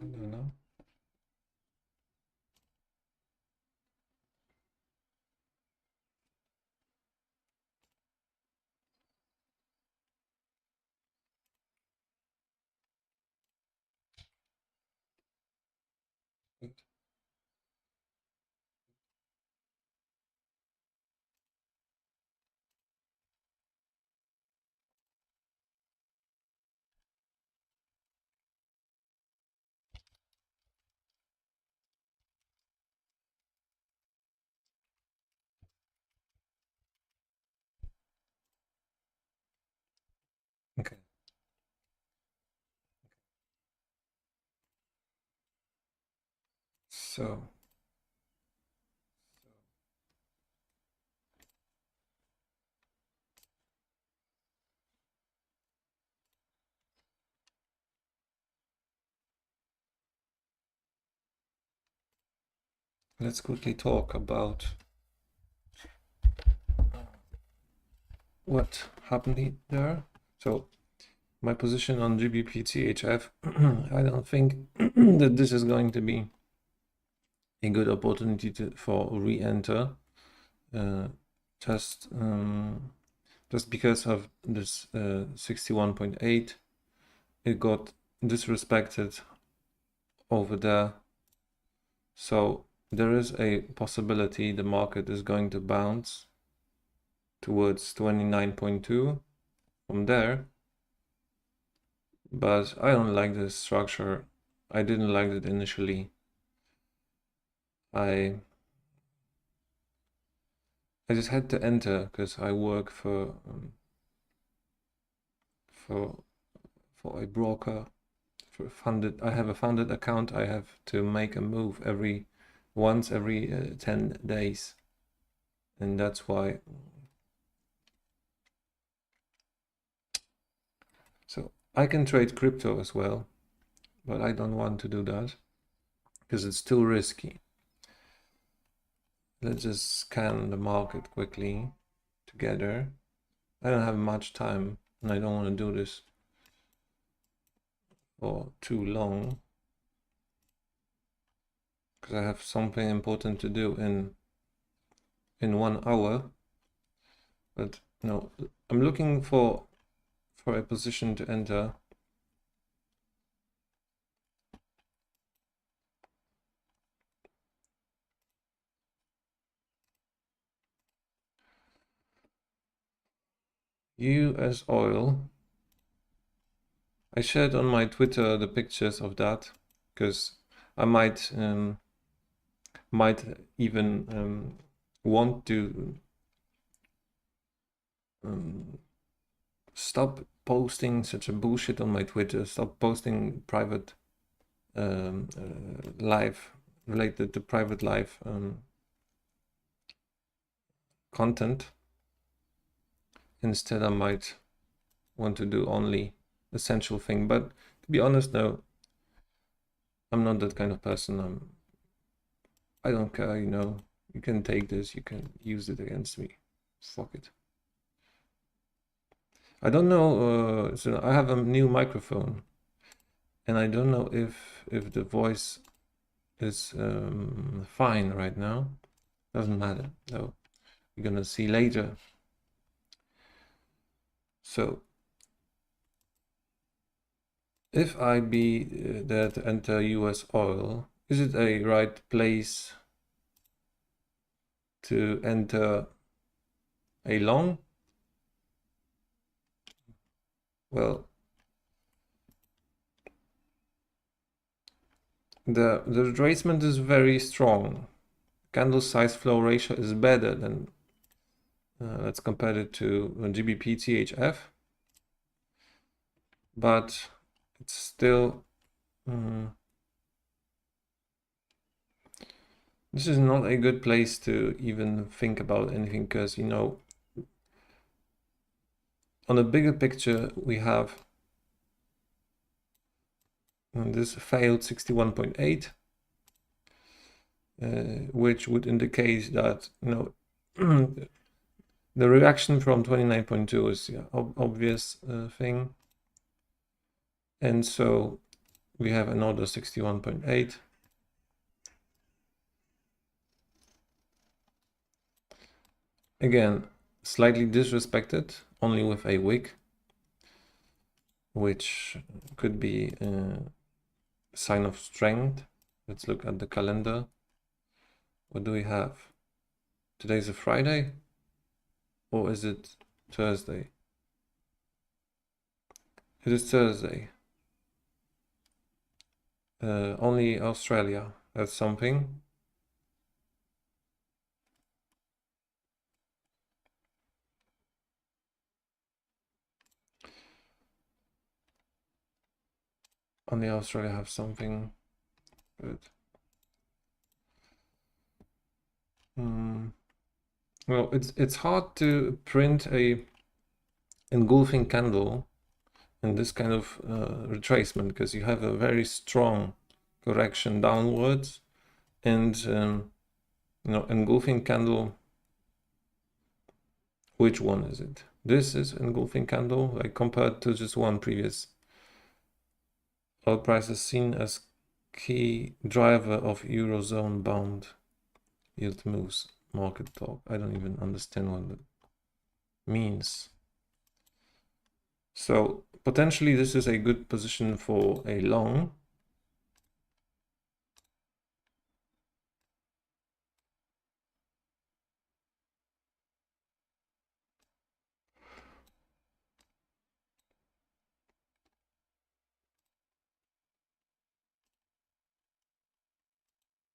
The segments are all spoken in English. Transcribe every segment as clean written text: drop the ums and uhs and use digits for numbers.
don't know. Okay. So let's quickly talk about what happened there. So my position on GBP/CHF, I don't think that this is going to be a good opportunity for re-enter. Just because of this 61.8, it got disrespected over there. So there is a possibility the market is going to bounce towards 29.2 from there. But I don't like this structure. I didn't like it initially. I just had to enter because I work for a broker. I have a funded account. I have to make a move once every 10 days, and that's why. So I can trade crypto as well, but I don't want to do that because it's too risky. Let's just scan the market quickly together. I don't have much time, and I don't want to do this for too long because I have something important to do in 1 hour. But no, I'm looking for a position to enter. US oil. I shared on my Twitter the pictures of that because I might even want to stop posting such a bullshit on my Twitter. Stop posting private life related to private life content. Instead, I might want to do only essential thing. But to be honest, no, I'm not that kind of person. I don't care. You can take this. You can use it against me. Fuck it. I don't know. So I have a new microphone, and I don't know if the voice is fine right now. Doesn't matter. No, we're gonna see later. So if I be there to enter US oil, is it a right place to enter a long? Well, the retracement is very strong. Candle size flow ratio is better than let's compare it to GBP/CHF, but it's still this is not a good place to even think about anything because on a bigger picture we have this failed 61.8, which would indicate that the reaction from 29.2 is obvious thing, and so We have another 61.8. Again, slightly disrespected, only with a wick, which could be a sign of strength. Let's look at the calendar. What do we have? Today's a Friday? Or is it Thursday? It is Thursday. Only Australia has something. Only Australia have something. Good. Well, it's hard to print a engulfing candle in this kind of retracement because you have a very strong correction downwards, and engulfing candle. Which one is it? This is engulfing candle, like compared to just one previous. Oil price is seen as key driver of Eurozone bound yield moves. Market talk. I don't even understand what that means. So potentially this is a good position for a long.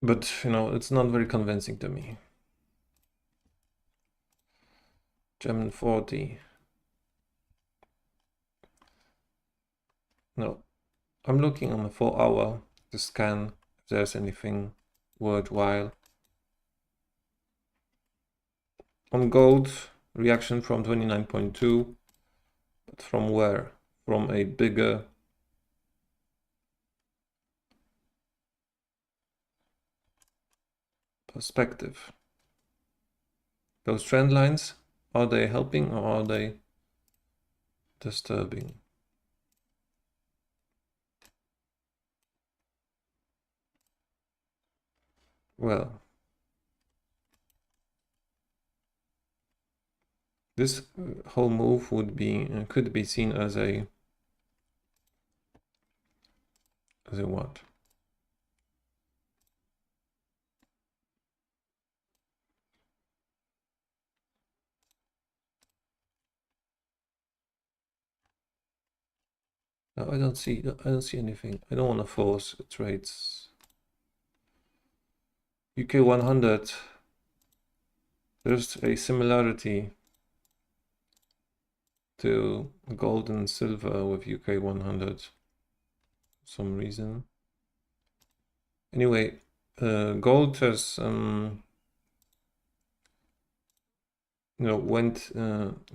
But it's not very convincing to me. German 40. No, I'm looking on the 4-hour to scan if there's anything worthwhile. On gold, reaction from 29.2, but from where? From a bigger perspective. Those trend lines, are they helping or are they disturbing? Well, this whole move could be seen as a what? No, I don't see anything. I don't want to force trades. UK 100. There's a similarity to gold and silver with UK 100 for some reason. Anyway, gold has went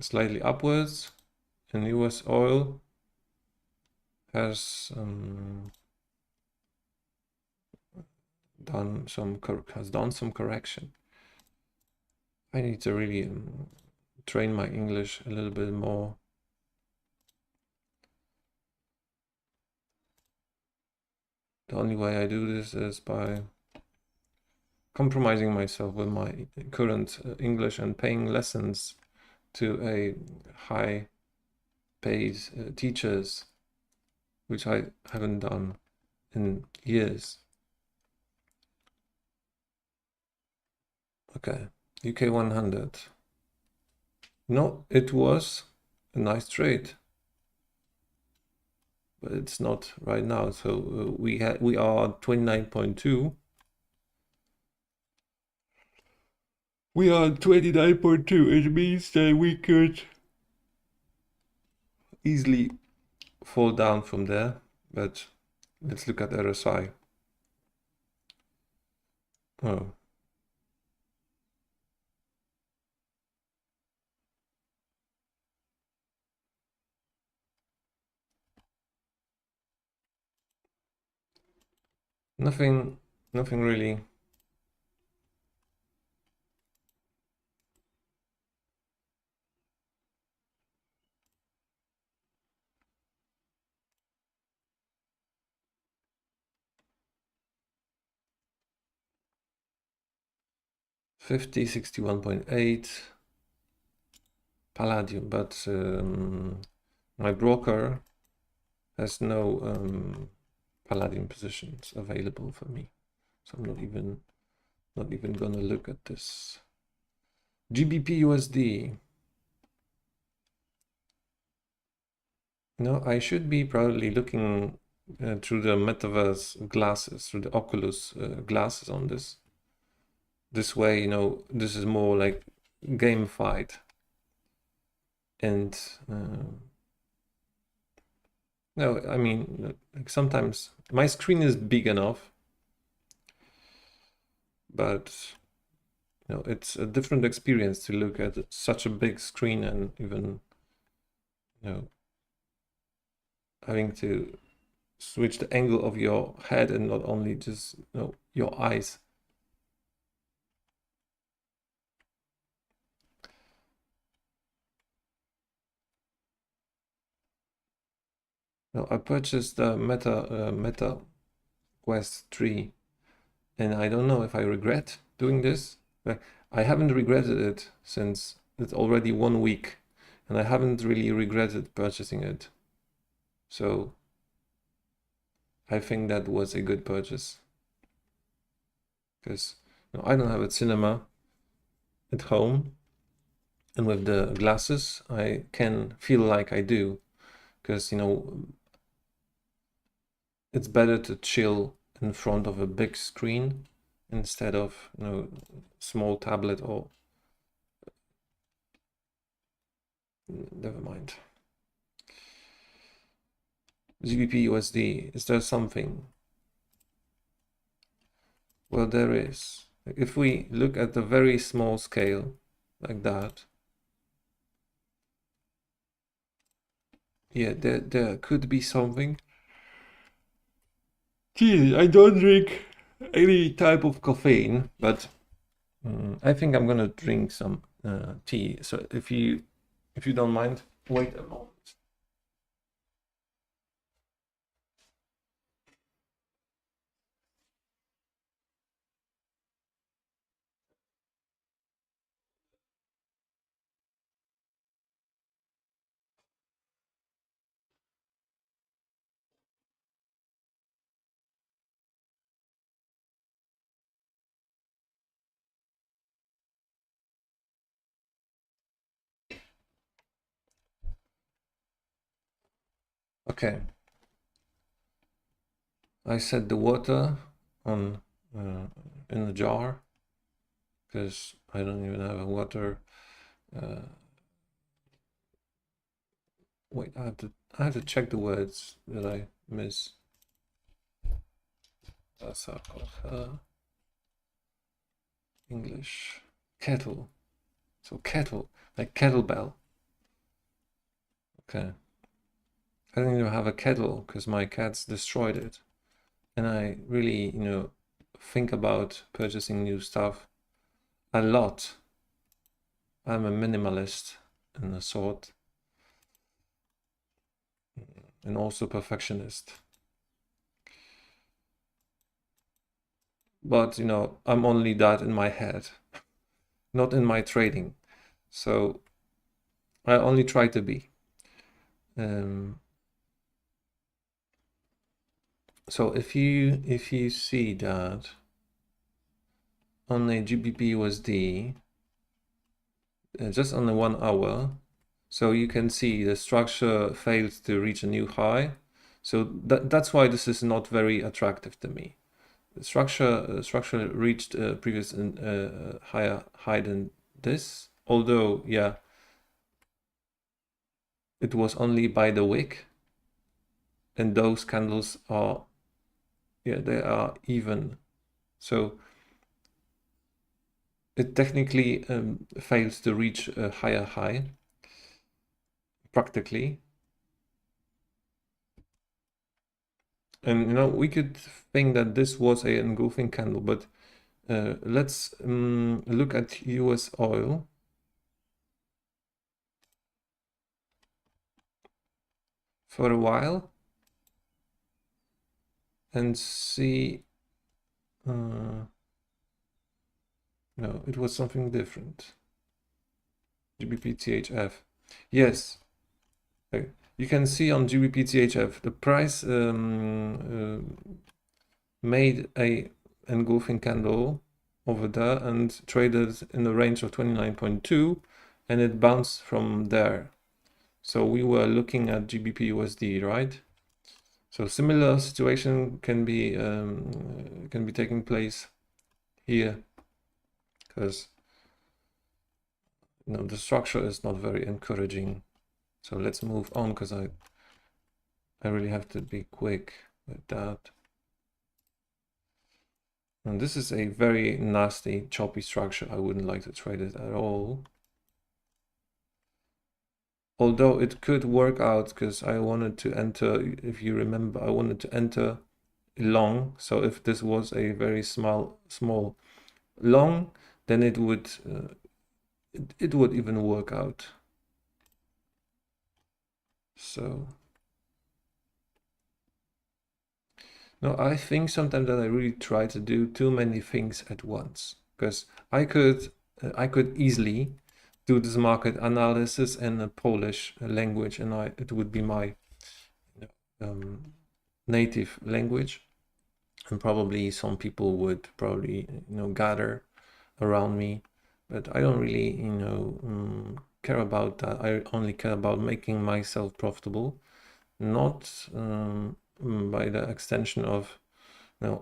slightly upwards, and US oil has done some correction. I need to really train my English a little bit more. The only way I do this is by compromising myself with my current English and paying lessons to a high paid teachers, which I haven't done in years. Okay, UK 100. No, it was a nice trade, but it's not right now. So we are 29.2. We are 29.2. It means that we could easily fall down from there. But let's look at RSI. Oh. Nothing really. 50, 61.8 palladium, but my broker has no palladium positions available for me, so I'm not even gonna look at this. GBP USD. No, I should be probably looking through the metaverse glasses, through the Oculus glasses on this. This way, you know, this is more like gamified. And no, I mean, like sometimes my screen is big enough, but you know, it's a different experience to look at such a big screen and even, you know, having to switch the angle of your head and not only just, you know, your eyes. Now, I purchased the Meta Quest 3, and I don't know if I regret doing this. I haven't regretted it since it's already 1 week, and I haven't really regretted purchasing it. So I think that was a good purchase, because you know, I don't have a cinema at home, and with the glasses I can feel like I do, because you know, it's better to chill in front of a big screen instead of, you know, small tablet or never mind. GBP USD, is there something? Well, there is. If we look at the very small scale like that, yeah, there could be something. Geez, I don't drink any type of caffeine, but I think I'm gonna drink some tea. So if you don't mind, wait a moment. Okay, I set the water on in a jar because I don't even have a water. Wait, I have to check the words that I miss. English kettle. So kettle, like kettlebell. Okay. I don't even have a kettle because my cats destroyed it. And I really, you know, think about purchasing new stuff a lot. I'm a minimalist in a sort, and also perfectionist. But, you know, I'm only that in my head, not in my trading. So I only try to be. So if you see that on a GBP USD, just on the 1 hour, so you can see the structure failed to reach a new high. So that's why this is not very attractive to me. The structure reached a previous higher high than this, although yeah, it was only by the wick, and those candles are, yeah, they are even. So it technically fails to reach a higher high, practically. And you know, we could think that this was a engulfing candle, but let's look at US oil. For a while and see No, it was something different. GBP-THF. Yes. You can see on GBP-THF the price made a engulfing candle over there and traded in the range of 29.2 and it bounced from there. So we were looking at GBP USD, right? So similar situation can be taking place here, because the structure is not very encouraging. So let's move on, because I really have to be quick with that. And this is a very nasty, choppy structure. I wouldn't like to trade it at all. Although it could work out, because I wanted to enter, if you remember, I wanted to enter long. So if this was a very small long, then it would even work out. So no, I think sometimes that I really try to do too many things at once, because I could easily do this market analysis in a Polish language, and it would be my native language, and probably some people would probably gather around me, but I don't really care about that. I only care about making myself profitable, not by the extension of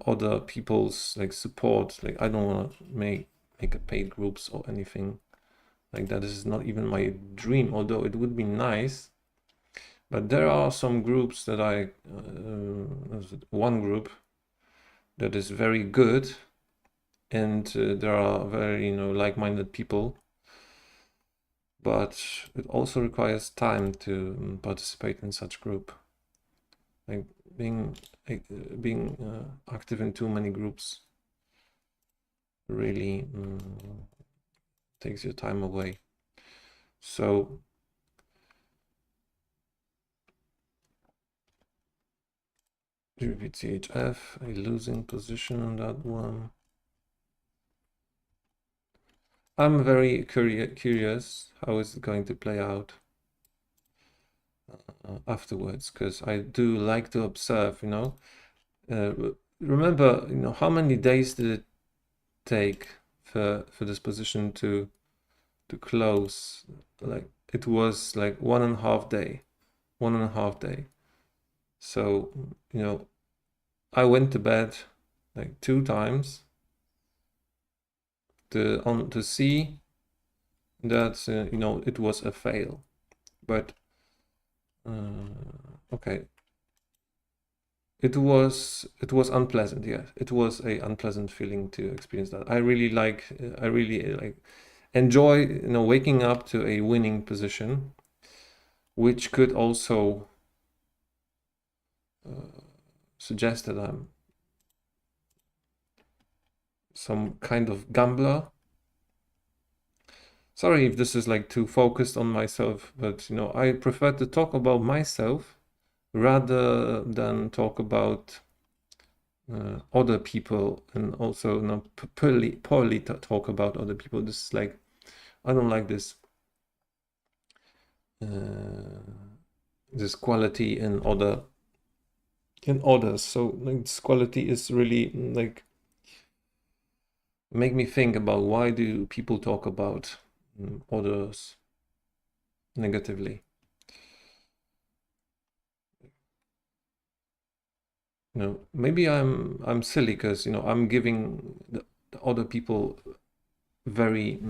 other people's support. Like, I don't want to make a paid groups or anything like that. This is not even my dream, although it would be nice. But there are some groups that one group that is very good, and there are very like-minded people, but it also requires time to participate in such group. Like being active in too many groups really takes your time away. So GBP-THF, a losing position on that one. I'm very curious how is it going to play out afterwards, because I do like to observe. Remember, how many days did it take for this position to close? Like, it was like 1.5 day. 1.5 day. So I went to bed like 2 times to see that it was a fail. But okay, it was unpleasant. Yes, it was a unpleasant feeling to experience that. I really enjoy waking up to a winning position, which could also suggest that I'm some kind of gambler. Sorry if this is like too focused on myself, but I prefer to talk about myself rather than talk about other people, and also poorly talk about other people. This is like, I don't like this this quality in others. So this quality is really like make me think about why do people talk about others negatively. Maybe I'm silly, because I'm giving the other people very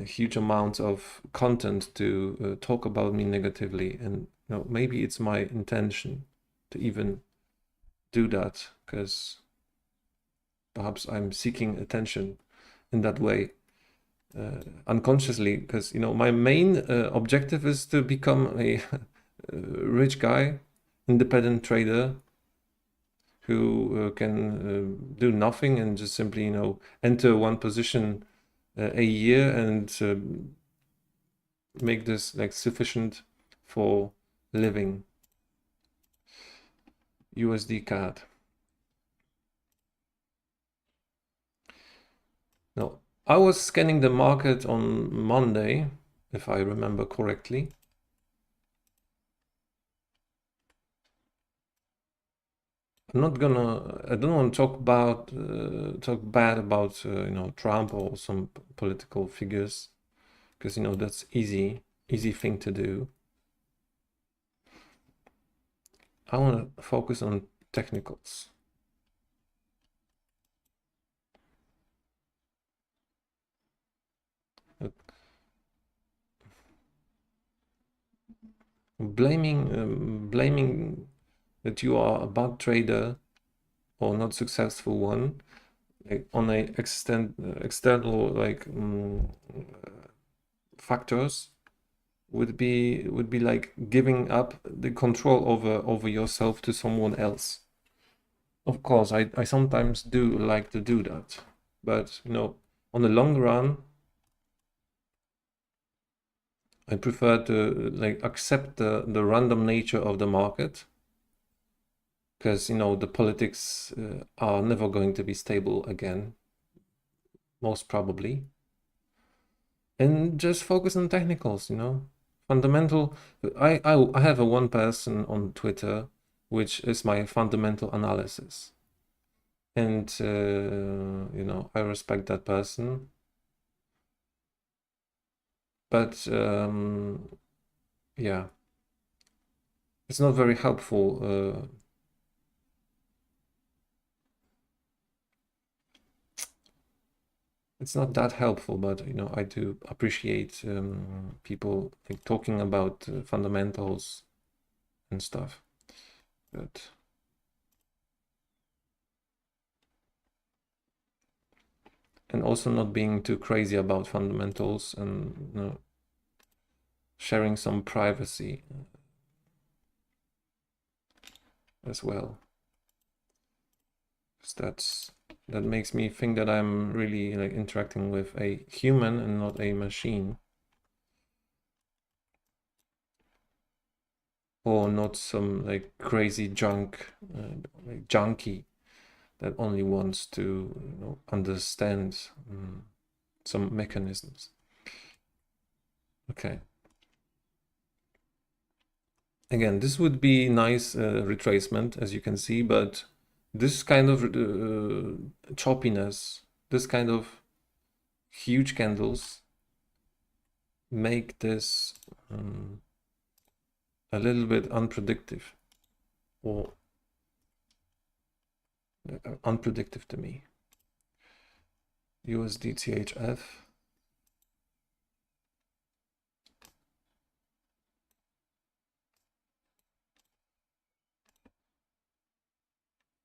huge amounts of content to talk about me negatively, and maybe it's my intention to even do that, because perhaps I'm seeking attention in that way unconsciously, because my main objective is to become a rich guy, independent trader who can do nothing and just simply enter one position a year and make this like sufficient for living. USD CAD. Now, I was scanning the market on Monday, if I remember correctly. I don't want to talk bad about, Trump or some political figures, because, that's easy thing to do. I want to focus on technicals. Blaming that you are a bad trader or not successful one, like on a external factors would be like giving up the control over yourself to someone else. Of course, I sometimes do like to do that, but on the long run, I prefer to accept the random nature of the market, because the politics are never going to be stable again, most probably, and just focus on technicals. Fundamental. I have a one person on Twitter which is my fundamental analysis, and I respect that person, but yeah, it's not very helpful. It's not that helpful, but I do appreciate people talking about fundamentals and stuff. But and also not being too crazy about fundamentals, and sharing some privacy as well. That makes me think that I'm really interacting with a human and not a machine, or not some crazy junkie that only wants to understand some mechanisms. Okay. Again, this would be nice retracement, as you can see, but this kind of choppiness, this kind of huge candles make this a little bit unpredictable, or unpredictable to me. USD THF.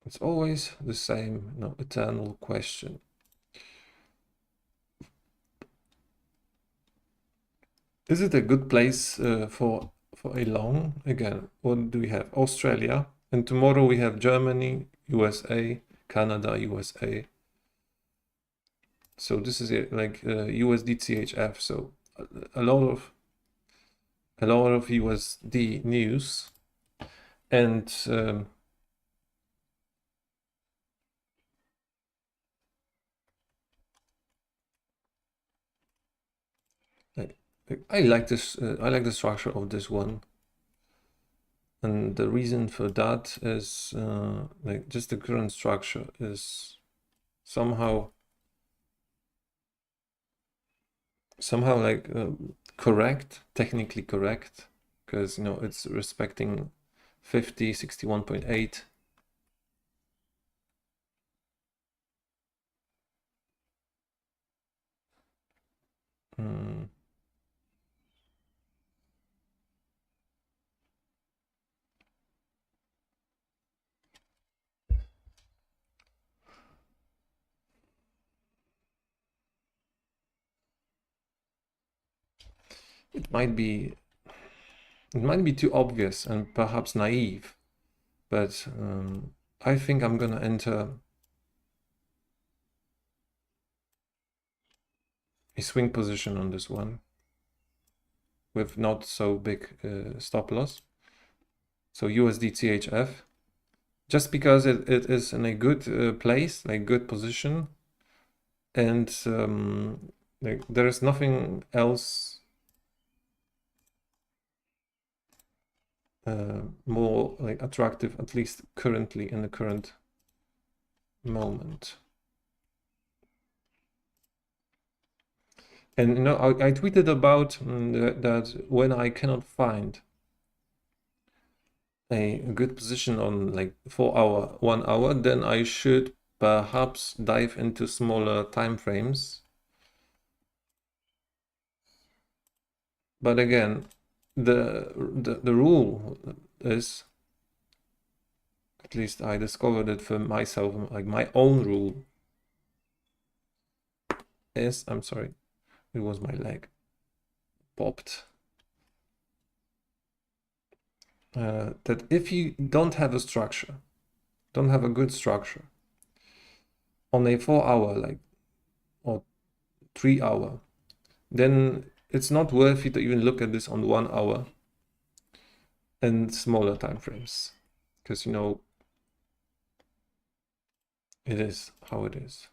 It's always the same, eternal question. Is it a good place for a long? Again, what do we have? Australia, and tomorrow we have Germany, USA, Canada, USA. So this is it, USD THF. So a lot of USD news, and I like this. I like the structure of this one, and the reason for that is just the current structure is somehow correct, technically correct, because it's respecting 50, 61.8. It might be too obvious and perhaps naive, but I think I'm gonna enter a swing position on this one with not so big stop loss. So USD THF, just because it is in a good place, good position, and like there is nothing else more like attractive, at least currently in the current moment. And I tweeted about that when I cannot find a good position on like 4 hour, 1 hour, then I should perhaps dive into smaller time frames. But again, the rule is, at least I discovered it for myself, like my own rule is, I'm sorry, it was my leg popped. That if you don't have a structure, don't have a good structure on a 4 hour, like, or 3 hour, then it's not worth it to even look at this on 1 hour and smaller time frames, because it is how it is.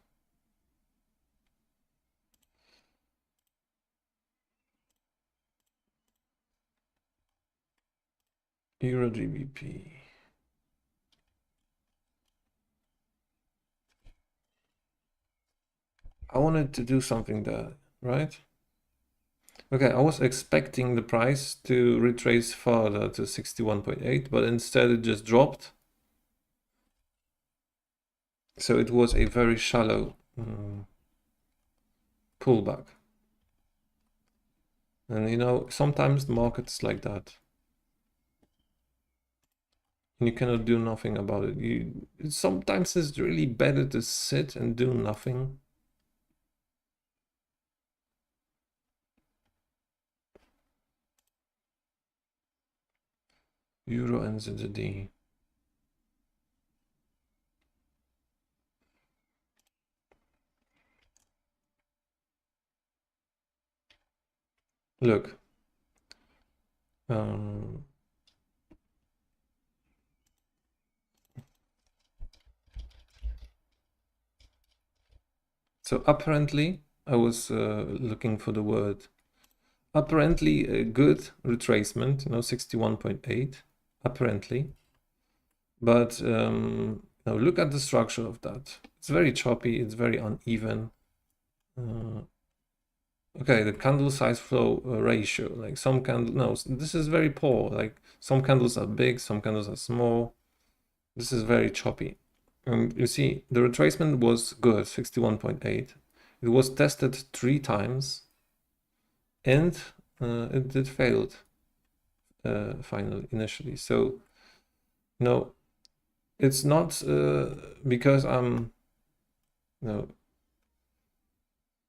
Euro GBP. I wanted to do something there, right? Okay, I was expecting the price to retrace further to 61.8, but instead it just dropped. So it was a very shallow pullback. And sometimes the market's like that. And you cannot do nothing about it. Sometimes it's really better to sit and do nothing. Euro NZD. Look. So apparently, I was looking for the word. Apparently, a good retracement, 61.8. Apparently. But now look at the structure of that. It's very choppy, it's very uneven. Okay, the candle size flow ratio, like some candle, no, this is very poor. Like some candles are big, some candles are small. This is very choppy. And you see, the retracement was good, 61.8. It was tested 3 times, and it failed finally, initially. So, no, it's not because I'm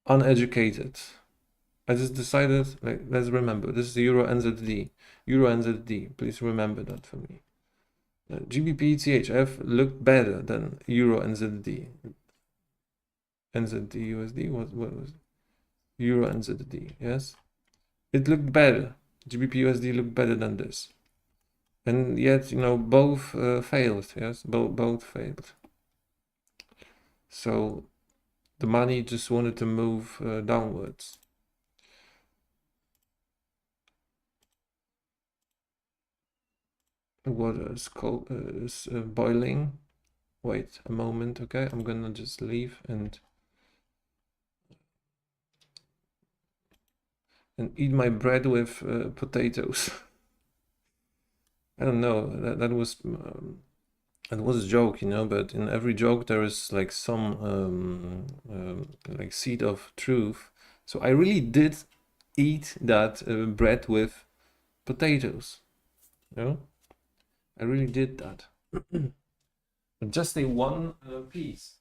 uneducated. I just decided, like, let's remember, this is Euro NZD. Euro NZD, please remember that for me. GBP CHF looked better than Euro NZD. NZD USD, what was it? Euro NZD, yes? It looked better. GBP USD looked better than this. And yet, both failed, yes? Both failed. So the money just wanted to move downwards. The water is boiling. Wait a moment, okay? I'm gonna just leave and eat my bread with potatoes. I don't know. That was a joke, But in every joke there is like some like seed of truth. So I really did eat that bread with potatoes. I really did that. Just a one piece.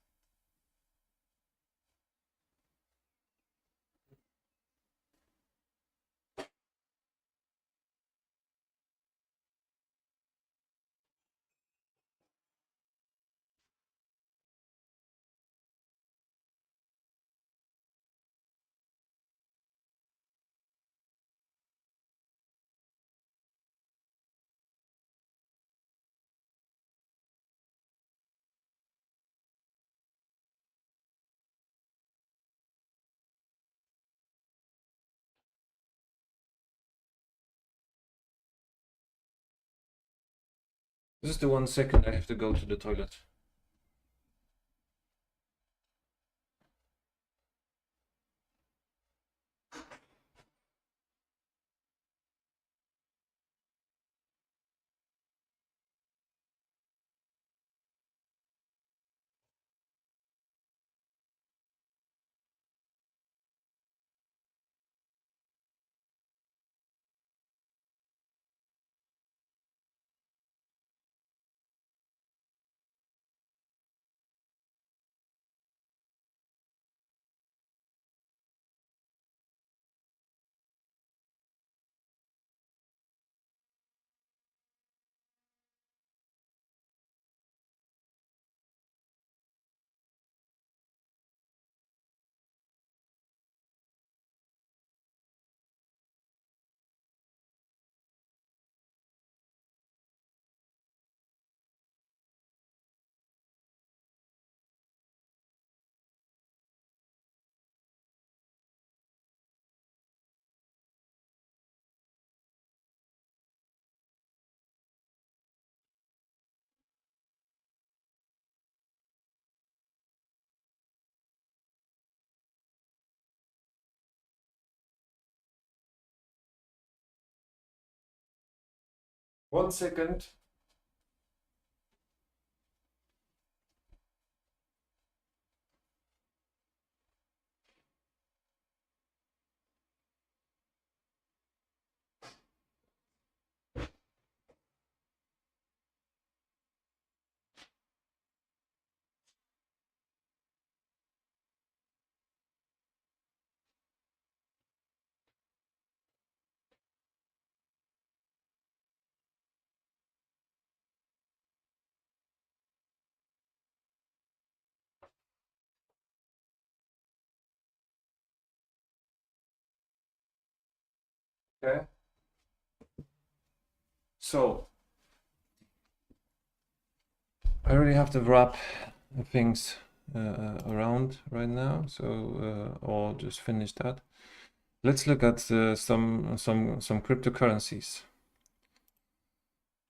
Just the 1 second, I have to go to the toilet. One second. Okay. So I really have to wrap things around right now. So or just finish that. Let's look at some cryptocurrencies.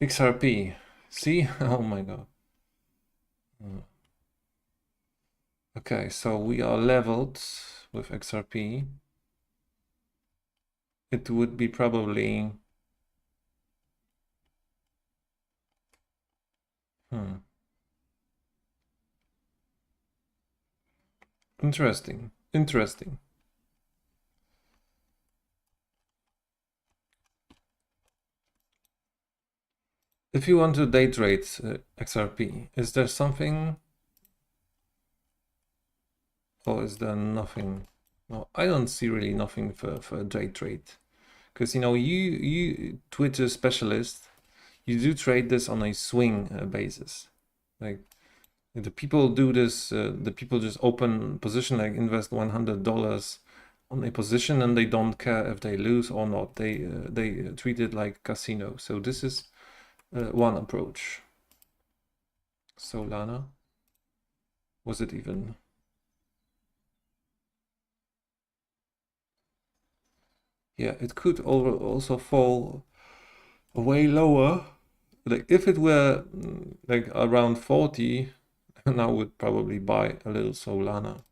XRP. See? Oh my god. Okay, so we are leveled with XRP. It would be probably interesting. Interesting. If you want to day trade XRP, is there something, or is there nothing? No, I don't see really nothing for day trade, because you know you Twitter specialist, you do trade this on a swing basis, like the people do this. The people just open position, like invest $100 on a position, and they don't care if they lose or not. They treat it like casino. So this is one approach. Solana, was it even? Yeah, it could also fall way lower. Like if it were like around 40, then I would probably buy a little Solana.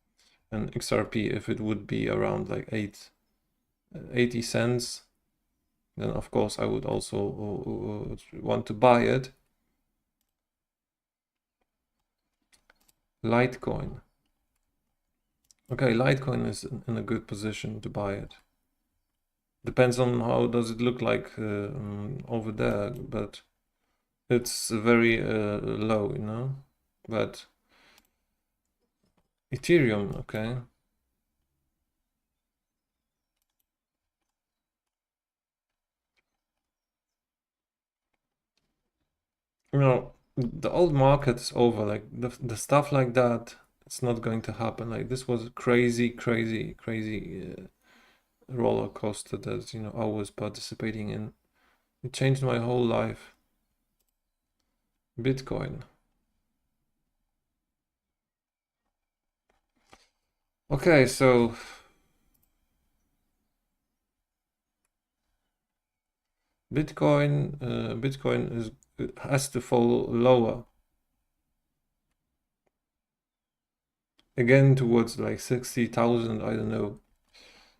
And XRP, if it would be around like 80 cents, then of course I would also want to buy it. Litecoin. Okay, Litecoin is in a good position to buy it. Depends on how does it look like over there, but it's very low, you know. But Ethereum, okay. You know, the old market is over. Like the stuff like that, it's not going to happen. Like this was crazy, crazy, crazy roller coaster that you know I was participating in. It changed my whole life. Bitcoin. Okay, so Bitcoin is it has to fall lower. Again, towards like 60,000, I don't know.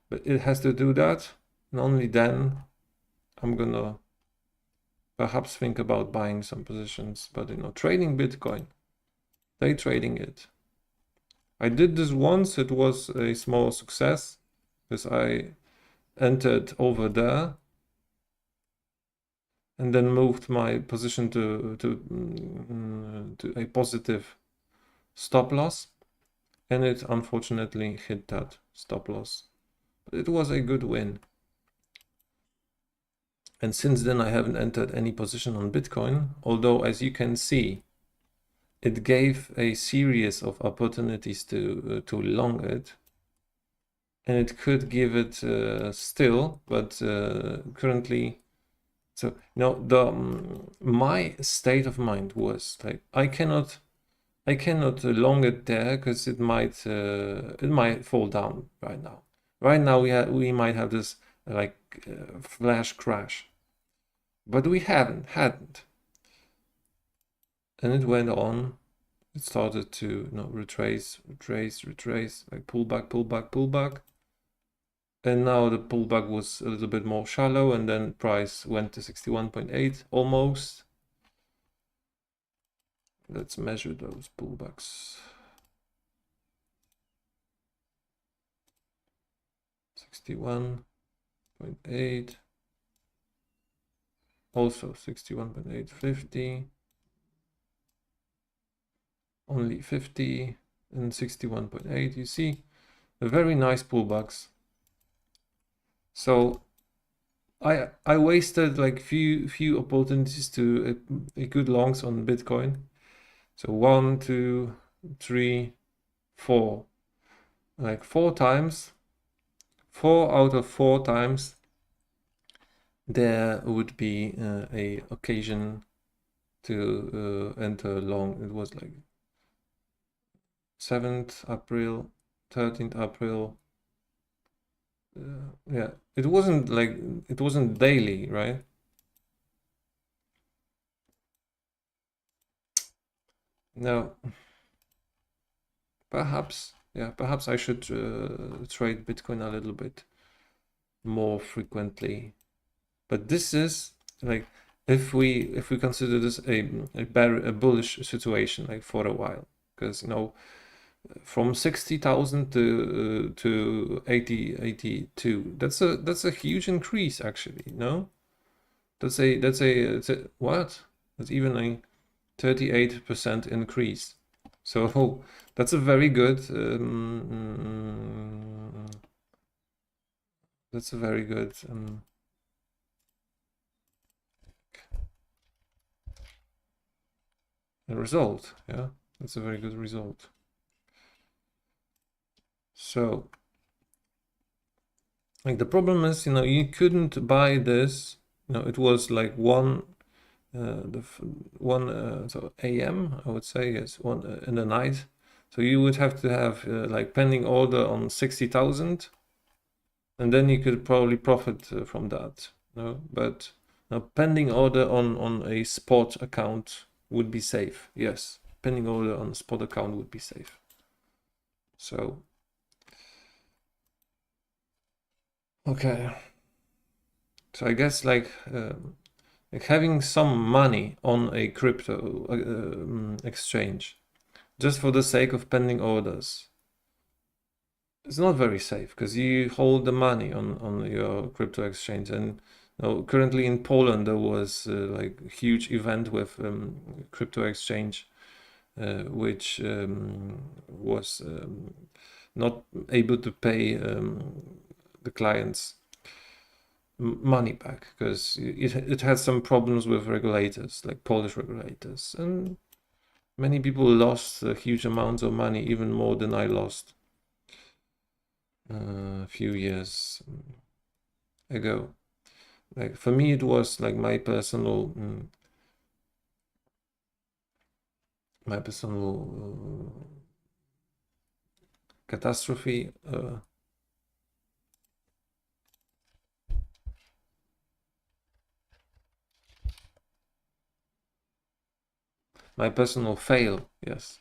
But it has to do that, and only then I'm gonna perhaps think about buying some positions. But trading Bitcoin, day trading it. I did this once, it was a small success because I entered over there and then moved my position to a positive stop loss, and it unfortunately hit that stop loss. But it was a good win. And since then I haven't entered any position on Bitcoin, although as you can see, it gave a series of opportunities to long it, and it could give it still, but currently. So my state of mind was like I cannot long it there because it might fall down right now. Right now we might have this like flash crash, but we hadn't, and it went on. It started to retrace, like pull back, and now the pullback was a little bit more shallow, and then price went to 61.8 almost. Let's measure those pullbacks. 61.8, also 61.850, only 50 and 61.8. You see a very nice pullbacks. So I wasted like few opportunities to a good longs on Bitcoin. So 1, 2, 3, 4, like 4 times. 4 out of 4 times there would be a occasion to enter long. It was like 7th April, 13th April. Yeah, it wasn't daily, right? No, perhaps I should trade Bitcoin a little bit more frequently. But this is like if we consider this a bullish situation like for a while, because from 60,000 to 82, that's a huge increase actually. That's a what? That's even a 38% increase. So that's a very good result. Yeah, that's a very good result. So like the problem is, you couldn't buy this. It was like 1 so AM, I would say, yes, 1 in the night. So you would have to have like pending order on 60,000, and then you could probably profit from that. But now pending order on a spot account would be safe. Yes, pending order on a spot account would be safe. So okay. So I guess like having some money on a crypto exchange just for the sake of pending orders, it's not very safe because you hold the money on your crypto exchange. And currently in Poland there was like a huge event with crypto exchange which was not able to pay the clients money back because it had some problems with regulators, like Polish regulators, and many people lost huge amounts of money, even more than I lost a few years ago. Like for me, it was like my personal catastrophe. My personal fail, yes.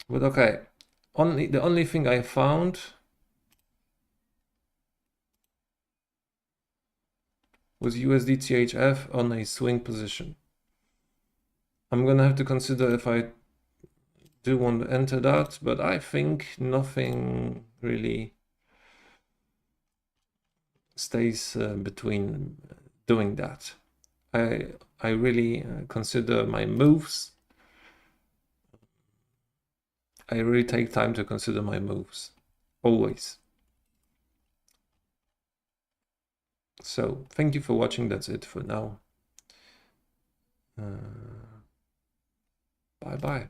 But okay, the only thing I found was USD THF on a swing position. I'm gonna have to consider if I do want to enter that, but I think nothing really stays between doing that. I really consider my moves. I really take time to consider my moves, always. So thank you for watching. That's it for now. Bye bye.